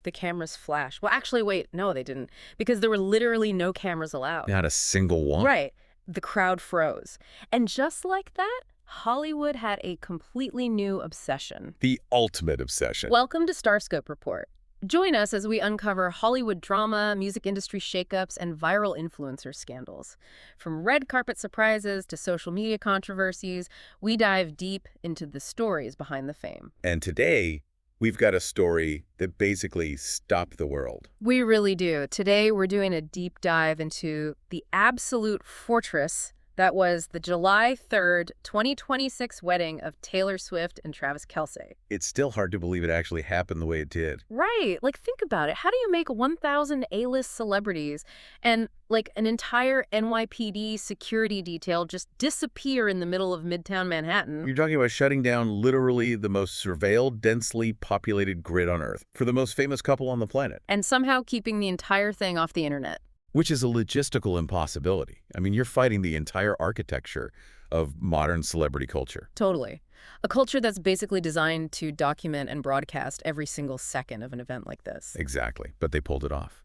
the cameras flash. Well, actually, wait, no, they didn't, because there were literally no cameras allowed. Not a single one. Right. The crowd froze. And just like that, Hollywood had a completely new obsession. The ultimate obsession. Welcome to Starscope Report. Join us as we uncover Hollywood drama, music industry shakeups, and viral influencer scandals. From red carpet surprises to social media controversies, we dive deep into the stories behind the fame. And today, we've got a story that basically stopped the world. We really do. Today, we're doing a deep dive into the absolute fortress that was the July 3rd, 2026 wedding of Taylor Swift and Travis Kelce. It's still hard to believe it actually happened the way it did. Right. Like, think about it. How do you make 1,000 A-list celebrities and, like, an entire NYPD security detail just disappear in the middle of Midtown Manhattan? You're talking about shutting down literally the most surveilled, densely populated grid on Earth for the most famous couple on the planet. And somehow keeping the entire thing off the internet. Which is a logistical impossibility. I mean, you're fighting the entire architecture of modern celebrity culture. Totally. A culture that's basically designed to document and broadcast every single second of an event like this. Exactly. But they pulled it off.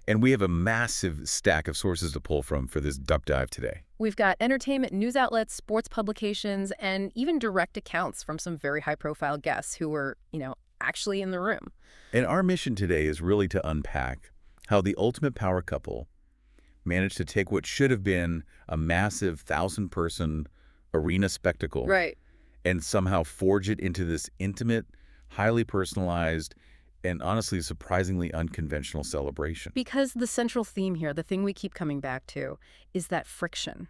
And we have a massive stack of sources to pull from for this deep dive today. We've got entertainment news outlets, sports publications, and even direct accounts from some very high-profile guests who were, actually in the room. And our mission today is really to unpack how the ultimate power couple managed to take what should have been a massive 1,000-person arena spectacle and somehow forge it into this intimate, highly personalized, and honestly surprisingly unconventional celebration. Because the central theme here, the thing we keep coming back to, is that friction.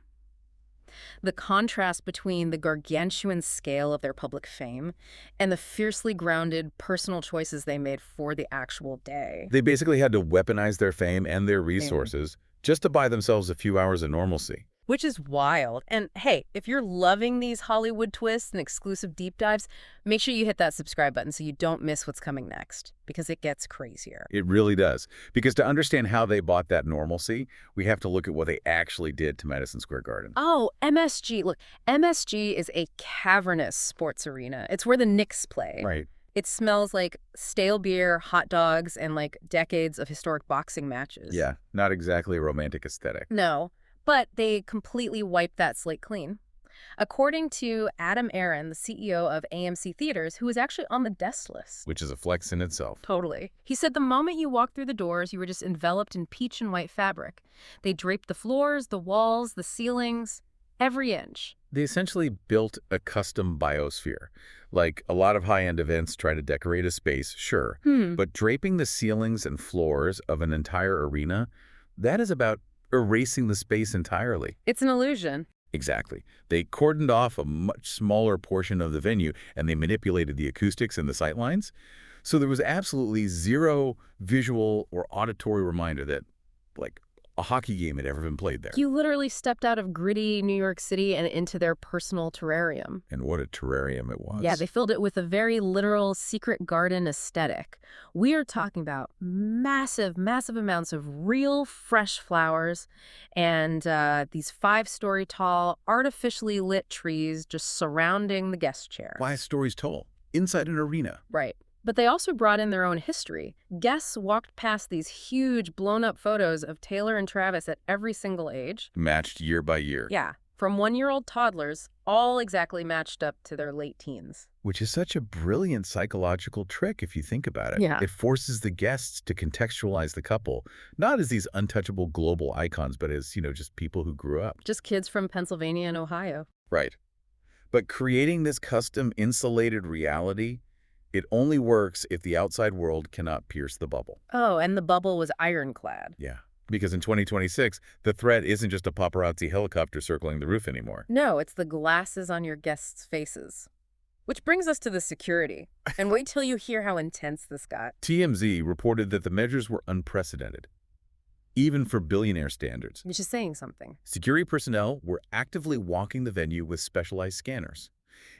The contrast between the gargantuan scale of their public fame and the fiercely grounded personal choices they made for the actual day. They basically had to weaponize their fame and their resources just to buy themselves a few hours of normalcy. Which is wild. And hey, if you're loving these Hollywood twists and exclusive deep dives, make sure you hit that subscribe button so you don't miss what's coming next, because it gets crazier. It really does. Because to understand how they bought that normalcy, we have to look at what they actually did to Madison Square Garden. Oh, MSG. Look, MSG is a cavernous sports arena. It's where the Knicks play. Right. It smells like stale beer, hot dogs, and like decades of historic boxing matches. Yeah, not exactly a romantic aesthetic. No. But they completely wiped that slate clean. According to Adam Aron, the CEO of AMC Theaters, who was actually on the guest list. Which is a flex in itself. Totally. He said the moment you walked through the doors, you were just enveloped in peach and white fabric. They draped the floors, the walls, the ceilings, every inch. They essentially built a custom biosphere. Like a lot of high-end events try to decorate a space, sure. But draping the ceilings and floors of an entire arena, that is about erasing the space entirely. It's an illusion. Exactly. They cordoned off a much smaller portion of the venue, and they manipulated the acoustics and the sightlines. So there was absolutely zero visual or auditory reminder that, like, a hockey game had ever been played there. You literally stepped out of gritty New York City and into their personal terrarium. And what a terrarium it was. Yeah, they filled it with a very literal secret garden aesthetic. We are talking about massive, massive amounts of real fresh flowers and these 5-story tall, artificially lit trees just surrounding the guest chair. 5 stories tall, inside an arena. Right. But they also brought in their own history. Guests walked past these huge blown-up photos of Taylor and Travis at every single age. Matched year by year. Yeah, from 1-year-old toddlers, all exactly matched up to their late teens. Which is such a brilliant psychological trick if you think about it. Yeah. It forces the guests to contextualize the couple, not as these untouchable global icons, but as, just people who grew up. Just kids from Pennsylvania and Ohio. Right. But creating this custom insulated reality, it only works if the outside world cannot pierce the bubble. Oh, and the bubble was ironclad. Yeah, because in 2026, the threat isn't just a paparazzi helicopter circling the roof anymore. No, it's the glasses on your guests' faces. Which brings us to the security. And wait till you hear how intense this got. TMZ reported that the measures were unprecedented, even for billionaire standards. Which is saying something. Security personnel were actively walking the venue with specialized scanners,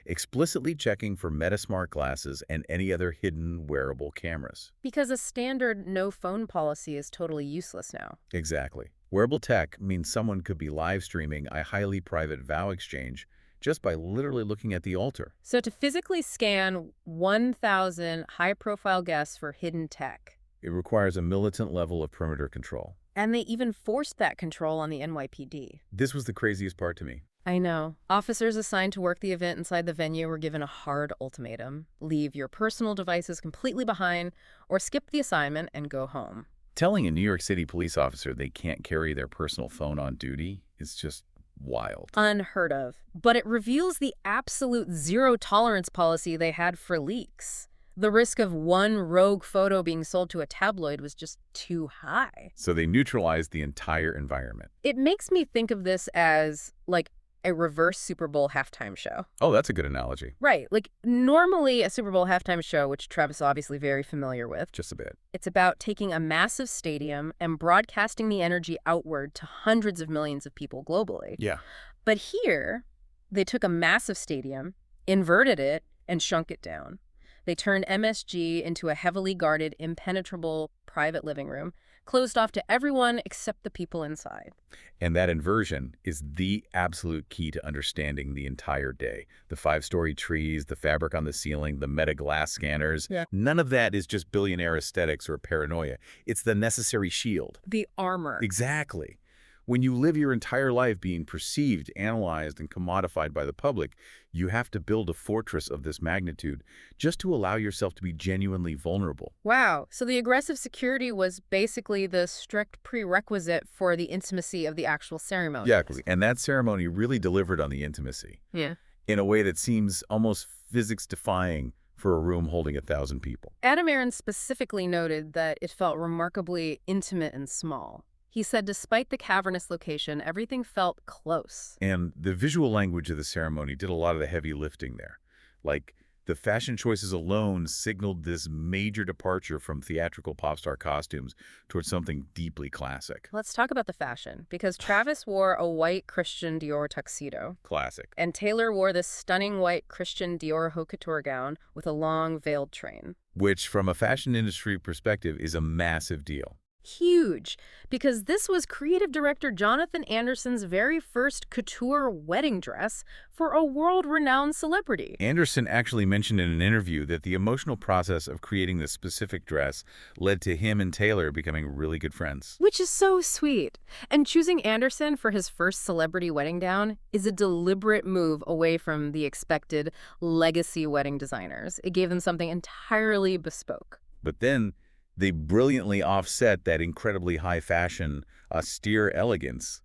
explicitly checking for MetaSmart glasses and any other hidden wearable cameras. Because a standard no-phone policy is totally useless now. Exactly. Wearable tech means someone could be live streaming a highly private vow exchange just by literally looking at the altar. So to physically scan 1,000 high-profile guests for hidden tech, It requires a militant level of perimeter control. And they even forced that control on the NYPD. This was the craziest part to me. I know. Officers assigned to work the event inside the venue were given a hard ultimatum. Leave your personal devices completely behind or skip the assignment and go home. Telling a New York City police officer they can't carry their personal phone on duty is just wild. Unheard of. But it reveals the absolute zero-tolerance policy they had for leaks. The risk of one rogue photo being sold to a tabloid was just too high. So they neutralized the entire environment. It makes me think of this as, like, a reverse Super Bowl halftime show. Oh, that's a good analogy. Right. Like, normally a Super Bowl halftime show, which Travis is obviously very familiar with, Just a bit. it's about taking a massive stadium and broadcasting the energy outward to hundreds of millions of people globally. Yeah. But here, they took a massive stadium, inverted it, and shrunk it down. They turned MSG into a heavily guarded, impenetrable private living room, closed off to everyone except the people inside. And that inversion is the absolute key to understanding the entire day. The 5-story trees, the fabric on the ceiling, the meta glass scanners. Yeah. None of that is just billionaire aesthetics or paranoia. It's the necessary shield. The armor. Exactly. When you live your entire life being perceived, analyzed, and commodified by the public, you have to build a fortress of this magnitude just to allow yourself to be genuinely vulnerable. Wow. So the aggressive security was basically the strict prerequisite for the intimacy of the actual ceremony. Exactly. And that ceremony really delivered on the intimacy. Yeah. In a way that seems almost physics-defying for a room holding 1,000 people. Adam Aaron specifically noted that it felt remarkably intimate and small. He said despite the cavernous location, everything felt close. And the visual language of the ceremony did a lot of the heavy lifting there. Like, the fashion choices alone signaled this major departure from theatrical pop star costumes towards something deeply classic. Let's talk about the fashion, because Travis wore a white Christian Dior tuxedo. Classic. And Taylor wore this stunning white Christian Dior Haute Couture gown with a long veiled train. Which, from a fashion industry perspective, is a massive deal. Huge, because this was creative director Jonathan Anderson's very first couture wedding dress for a world-renowned celebrity. Anderson actually mentioned in an interview that the emotional process of creating this specific dress led to him and Taylor becoming really good friends. Which is so sweet. And choosing Anderson for his first celebrity wedding gown is a deliberate move away from the expected legacy wedding designers. It gave them something entirely bespoke. But then they brilliantly offset that incredibly high fashion, austere elegance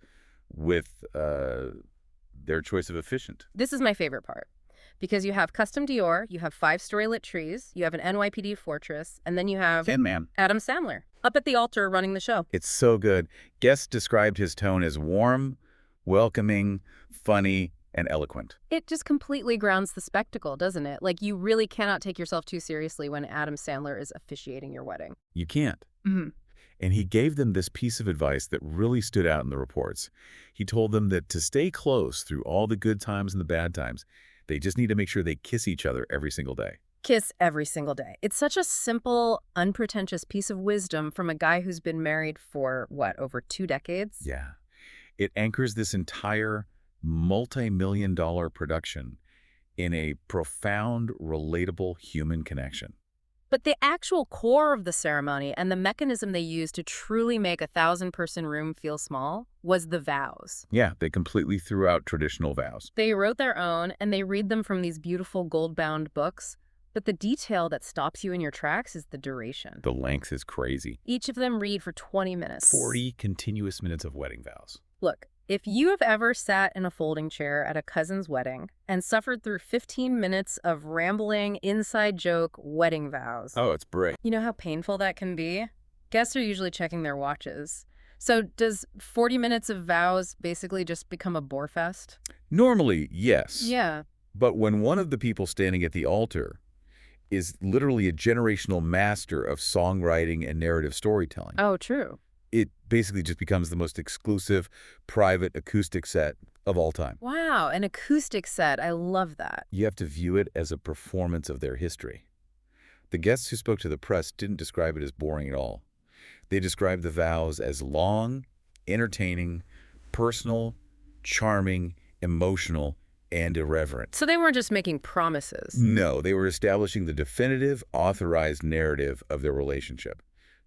with their choice of efficient. This is my favorite part, because you have custom Dior, you have 5-story lit trees, you have an NYPD fortress, and then you have Tin Man. Adam Sandler up at the altar running the show. It's so good. Guests described his tone as warm, welcoming, funny, and eloquent. It just completely grounds the spectacle, doesn't it? Like, you really cannot take yourself too seriously when Adam Sandler is officiating your wedding. You can't. Mm-hmm. And he gave them this piece of advice that really stood out in the reports. He told them that to stay close through all the good times and the bad times, they just need to make sure they kiss each other every single day. Kiss every single day. It's such a simple, unpretentious piece of wisdom from a guy who's been married for, what, over 2 decades? Yeah. It anchors this entire multi-million-dollar production in a profound, relatable human connection. But the actual core of the ceremony and the mechanism they used to truly make a 1,000-person room feel small was the vows. Yeah, they completely threw out traditional vows. They wrote their own, and they read them from these beautiful gold-bound books. But the detail that stops you in your tracks is the duration. The length is crazy. Each of them read for 20 minutes. 40 continuous minutes of wedding vows. Look, if you have ever sat in a folding chair at a cousin's wedding and suffered through 15 minutes of rambling, inside joke wedding vows. Oh, it's great. You know how painful that can be? Guests are usually checking their watches. So does 40 minutes of vows basically just become a bore fest? Normally, yes. Yeah. But when one of the people standing at the altar is literally a generational master of songwriting and narrative storytelling, Oh, true. it basically just becomes the most exclusive, private acoustic set of all time. Wow, an acoustic set. I love that. You have to view it as a performance of their history. The guests who spoke to the press didn't describe it as boring at all. They described the vows as long, entertaining, personal, charming, emotional, and irreverent. So they weren't just making promises. No, they were establishing the definitive, authorized narrative of their relationship.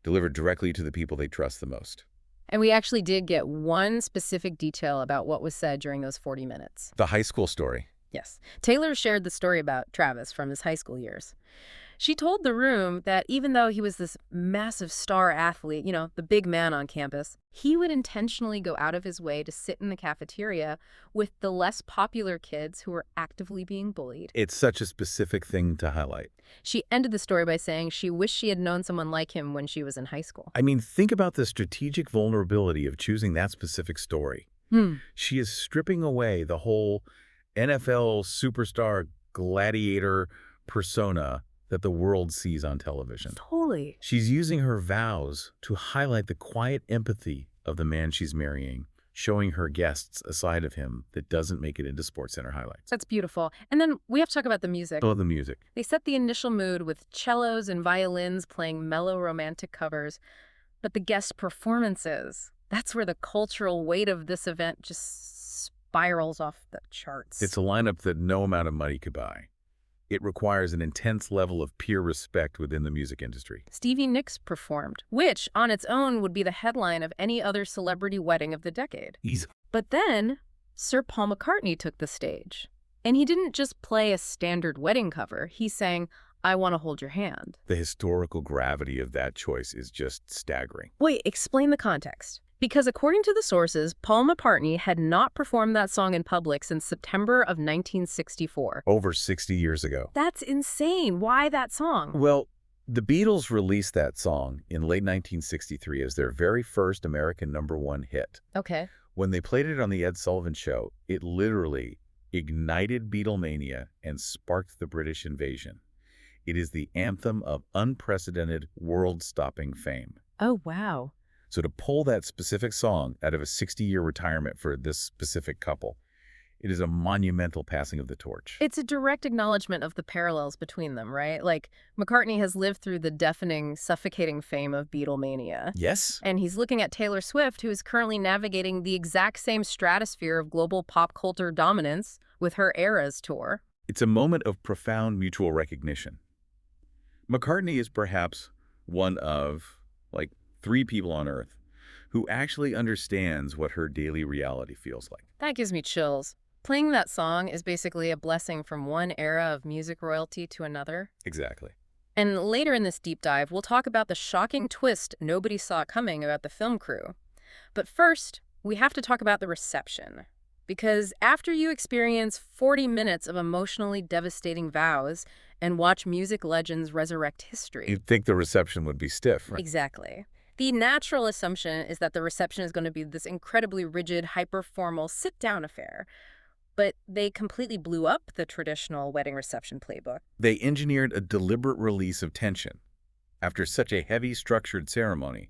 delivered directly to the people they trust the most. And we actually did get one specific detail about what was said during those 40 minutes. The high school story. Yes. Taylor shared the story about Travis from his high school years. She told the room that even though he was this massive star athlete, the big man on campus, he would intentionally go out of his way to sit in the cafeteria with the less popular kids who were actively being bullied. It's such a specific thing to highlight. She ended the story by saying she wished she had known someone like him when she was in high school. I mean, think about the strategic vulnerability of choosing that specific story. She is stripping away the whole NFL superstar gladiator persona that the world sees on television. Totally. She's using her vows to highlight the quiet empathy of the man she's marrying, showing her guests a side of him that doesn't make it into SportsCenter highlights. That's beautiful. And then we have to talk about the music. Oh, the music. They set the initial mood with cellos and violins playing mellow romantic covers, but the guest performances, that's where the cultural weight of this event just spirals off the charts. It's a lineup that no amount of money could buy. It requires an intense level of peer respect within the music industry. Stevie Nicks performed, which on its own would be the headline of any other celebrity wedding of the decade. But then Sir Paul McCartney took the stage. And he didn't just play a standard wedding cover. He sang, "I Want to Hold Your Hand." The historical gravity of that choice is just staggering. Wait, explain the context. Because according to the sources, Paul McCartney had not performed that song in public since September of 1964. Over 60 years ago. That's insane. Why that song? Well, the Beatles released that song in late 1963 as their very first American #1 hit. Okay. When they played it on The Ed Sullivan Show, it literally ignited Beatlemania and sparked the British invasion. It is the anthem of unprecedented world-stopping fame. Oh, wow. So to pull that specific song out of a 60-year retirement for this specific couple, it is a monumental passing of the torch. It's a direct acknowledgement of the parallels between them, right? Like, McCartney has lived through the deafening, suffocating fame of Beatlemania. Yes. And he's looking at Taylor Swift, who is currently navigating the exact same stratosphere of global pop culture dominance with her Eras tour. It's a moment of profound mutual recognition. McCartney is perhaps one of, 3 people on Earth who actually understands what her daily reality feels like. That gives me chills. Playing that song is basically a blessing from one era of music royalty to another. Exactly. And later in this deep dive, we'll talk about the shocking twist nobody saw coming about the film crew. But first, we have to talk about the reception. Because after you experience 40 minutes of emotionally devastating vows and watch music legends resurrect history... You'd think the reception would be stiff, right? Exactly. The natural assumption is that the reception is going to be this incredibly rigid, hyper-formal, sit-down affair. But they completely blew up the traditional wedding reception playbook. They engineered a deliberate release of tension. After such a heavy, structured ceremony,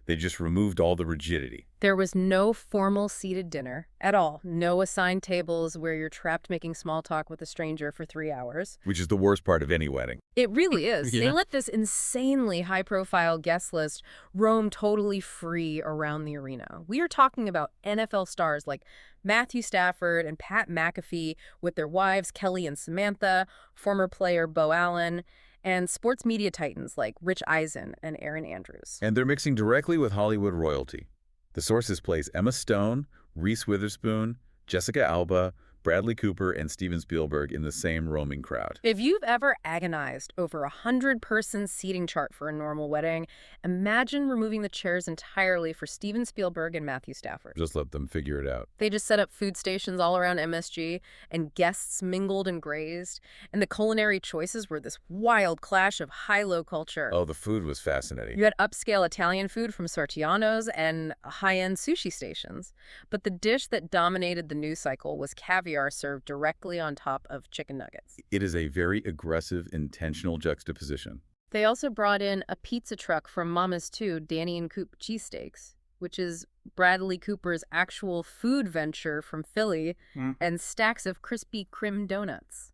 they just removed all the rigidity. There was no formal seated dinner at all. No assigned tables where you're trapped making small talk with a stranger for 3 hours. Which is the worst part of any wedding. It really is. Yeah. They let this insanely high-profile guest list roam totally free around the arena. We are talking about NFL stars like Matthew Stafford and Pat McAfee with their wives Kelly and Samantha, former player Bo Allen, and sports media titans like Rich Eisen and Aaron Andrews. And they're mixing directly with Hollywood royalty. The sources place Emma Stone, Reese Witherspoon, Jessica Alba, Bradley Cooper, and Steven Spielberg in the same roaming crowd. If you've ever agonized over a 100-person seating chart for a normal wedding, imagine removing the chairs entirely for Steven Spielberg and Matthew Stafford. Just let them figure it out. They just set up food stations all around MSG, and guests mingled and grazed, and the culinary choices were this wild clash of high-low culture. Oh, the food was fascinating. You had upscale Italian food from Sortiano's and high-end sushi stations, but the dish that dominated the news cycle was caviar served directly on top of chicken nuggets. It is a very aggressive, intentional juxtaposition. They also brought in a pizza truck from Mama's 2, Danny and Coop Cheesesteaks, which is Bradley Cooper's actual food venture from Philly, and stacks of crispy Crim donuts.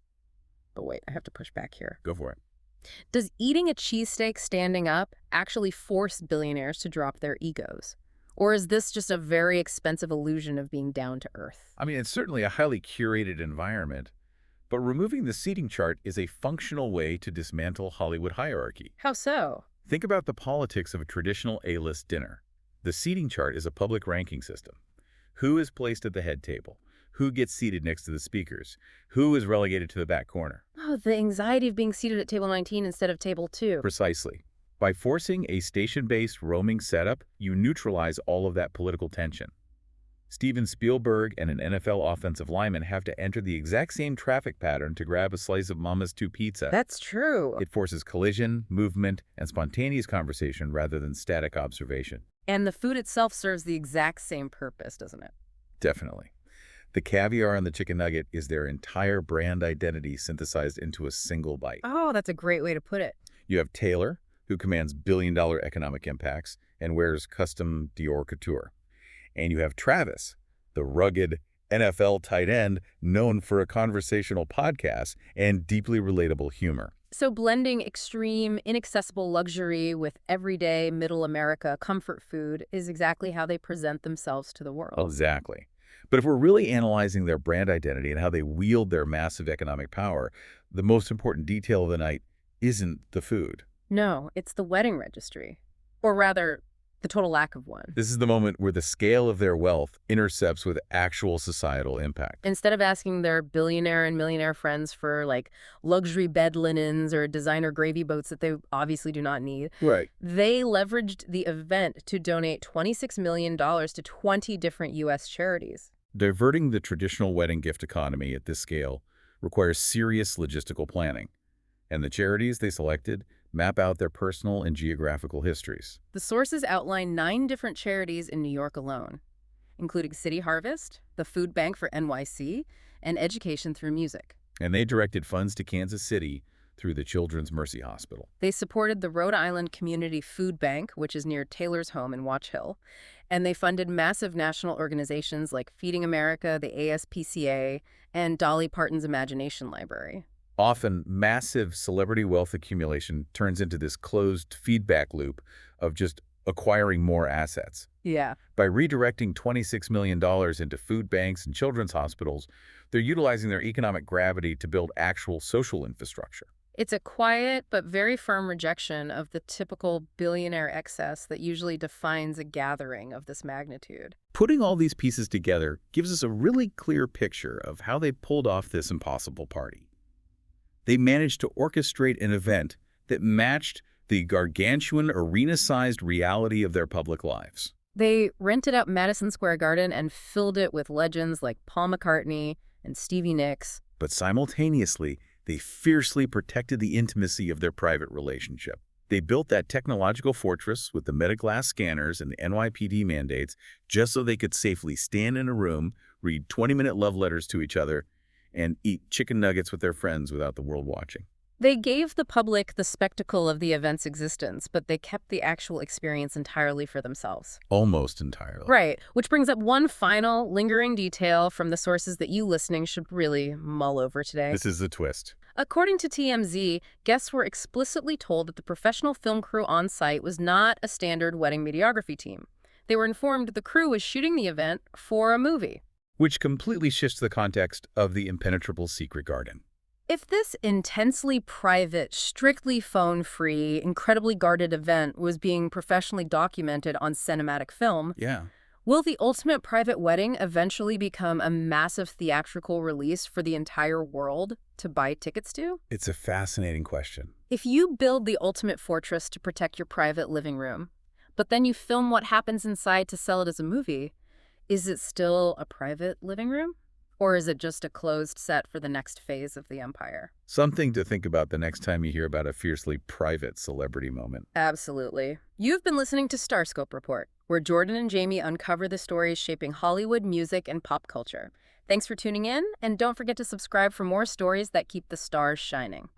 But wait, I have to push back here. Go for it. Does eating a cheesesteak standing up actually force billionaires to drop their egos? Or is this just a very expensive illusion of being down to earth? I mean, it's certainly a highly curated environment, but removing the seating chart is a functional way to dismantle Hollywood hierarchy. How so? Think about the politics of a traditional A-list dinner. The seating chart is a public ranking system. Who is placed at the head table? Who gets seated next to the speakers? Who is relegated to the back corner? Oh, the anxiety of being seated at table 19 instead of table 2. Precisely. By forcing a station-based roaming setup, you neutralize all of that political tension. Steven Spielberg and an NFL offensive lineman have to enter the exact same traffic pattern to grab a slice of Mama's 2 pizza. That's true. It forces collision, movement, and spontaneous conversation rather than static observation. And the food itself serves the exact same purpose, doesn't it? Definitely. The caviar and the chicken nugget is their entire brand identity synthesized into a single bite. Oh, that's a great way to put it. You have Taylor, who commands billion-dollar economic impacts and wears custom Dior Couture. And you have Travis, the rugged NFL tight end known for a conversational podcast and deeply relatable humor. So blending extreme, inaccessible luxury with everyday middle America comfort food is exactly how they present themselves to the world. Exactly. But if we're really analyzing their brand identity and how they wield their massive economic power, the most important detail of the night isn't the food. No, it's the wedding registry. Or rather, the total lack of one. This is the moment where the scale of their wealth intercepts with actual societal impact. Instead of asking their billionaire and millionaire friends for, like, luxury bed linens or designer gravy boats that they obviously do not need, Right. they leveraged the event to donate $26 million to 20 different U.S. charities. Diverting the traditional wedding gift economy at this scale requires serious logistical planning, and the charities they selected map out their personal and geographical histories. The sources outline 9 different charities in New York alone, including City Harvest, the Food Bank for NYC, and Education Through Music. And they directed funds to Kansas City through the Children's Mercy Hospital. They supported the Rhode Island Community Food Bank, which is near Taylor's home in Watch Hill, and they funded massive national organizations like Feeding America, the ASPCA, and Dolly Parton's Imagination Library. Often, massive celebrity wealth accumulation turns into this closed feedback loop of just acquiring more assets. Yeah. By redirecting $26 million into food banks and children's hospitals, they're utilizing their economic gravity to build actual social infrastructure. It's a quiet but very firm rejection of the typical billionaire excess that usually defines a gathering of this magnitude. Putting all these pieces together gives us a really clear picture of how they pulled off this impossible party. They managed to orchestrate an event that matched the gargantuan arena-sized reality of their public lives. They rented out Madison Square Garden and filled it with legends like Paul McCartney and Stevie Nicks. But simultaneously, they fiercely protected the intimacy of their private relationship. They built that technological fortress with the Metaglass scanners and the NYPD mandates just so they could safely stand in a room, read 20-minute love letters to each other, and eat chicken nuggets with their friends without the world watching. They gave the public the spectacle of the event's existence, but they kept the actual experience entirely for themselves. Almost entirely. Right, which brings up one final, lingering detail from the sources that you listening should really mull over today. This is the twist. According to TMZ, guests were explicitly told that the professional film crew on site was not a standard wedding videography team. They were informed the crew was shooting the event for a movie. Which completely shifts the context of the impenetrable secret garden. If this intensely private, strictly phone-free, incredibly guarded event was being professionally documented on cinematic film, will the ultimate private wedding eventually become a massive theatrical release for the entire world to buy tickets to? It's a fascinating question. If you build the ultimate fortress to protect your private living room, but then you film what happens inside to sell it as a movie, is it still a private living room? Or is it just a closed set for the next phase of the empire? Something to think about the next time you hear about a fiercely private celebrity moment. Absolutely. You've been listening to Starscope Report, where Jordan and Jamie uncover the stories shaping Hollywood, music, and pop culture. Thanks for tuning in, and don't forget to subscribe for more stories that keep the stars shining.